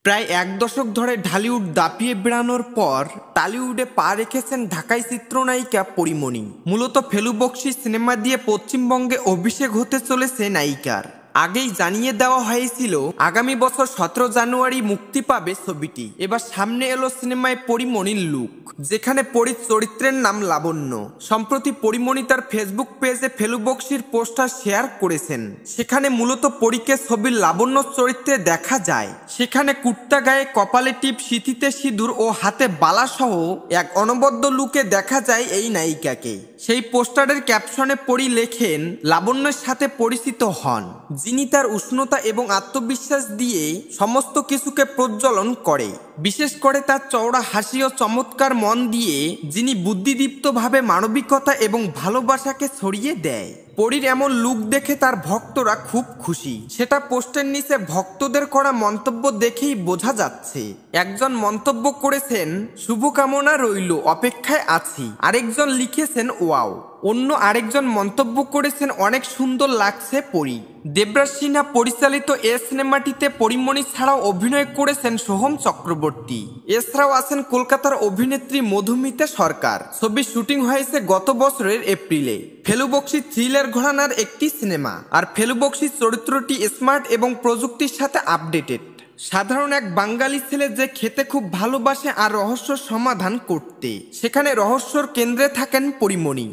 প্রায় এক দশক ধরে ঢালিউড দাপিয়ে বেড়ানোর পর টালিউডে পা রেখেছেন ঢাকাই চিত্রনায়িকা পরীমণি। মূলত ফেলু বকশী সিনেমা দিয়ে পশ্চিমবঙ্গে অভিষেক হতে চলেছে নায়িকার। আগেই জানিয়ে দেওয়া হয়েছিল আগামী বছর 17 জানুয়ারি মুক্তি পাবে ছবিটি। এবার সামনে এলো সিনেমায় পরীমণির লুক, যেখানে পরীর চরিত্রের নাম লাবণ্য। সম্প্রতি পরীমণি তার ফেসবুক পেজে ফেলু বকশীর পোস্টার শেয়ার করেছেন। সেখানে মূলত পরীকে ছবির লাবণ্য চরিত্রে দেখা যায়। সেখানে কুর্তা গায়ে, কপালে টিপ, সিঁথিতে সিঁদুর ও হাতে বালা সহ এক অনবদ্য লুকে দেখা যায় এই নায়িকাকে। সেই পোস্টারের ক্যাপশনে পরী লেখেন, লাবণ্যের সাথে পরিচিত হন, যিনি তার উষ্ণতা এবং আত্মবিশ্বাস দিয়ে সমস্ত কিছুকে প্রজ্বলন করে। বিশেষ করে তার চওড়া হাসি ও চমৎকার মন দিয়ে যিনি বুদ্ধিদীপ্তভাবে মানবিকতা এবং ভালোবাসাকে ছড়িয়ে দেয়। পরীর এমন লুক দেখে তার ভক্তরা খুব খুশি। সেটা পোস্টের নিচে ভক্তদের করা মন্তব্য দেখেই বোঝা যাচ্ছে। একজন মন্তব্য করেছেন, শুভকামনা রইল, অপেক্ষায় আছি। আরেকজন লিখেছেন ওয়াও। অন্য আরেকজন মন্তব্য করেছেন, অনেক সুন্দর লাগছে পরী। দেবরাজ সিনহা পরিচালিত এ সিনেমাটিতে পরীমণি ছাড়াও অভিনয় করেছেন সোহম চক্রবর্তী। এছাড়াও আছেন কলকাতার অভিনেত্রী মধুমিতা সরকার। ছবির শুটিং হয়েছে গত বছরের এপ্রিলে। ফেলু বকশী থ্রিলার ঘরানার একটি সিনেমা, আর ফেলু বকশীর চরিত্রটি স্মার্ট এবং প্রযুক্তির সাথে আপডেটেড। সাধারণ এক বাঙালি ছেলে যে খেতে খুব ভালোবাসে আর রহস্য সমাধান করতে, সেখানে রহস্যর কেন্দ্রে থাকেন পরীমণি।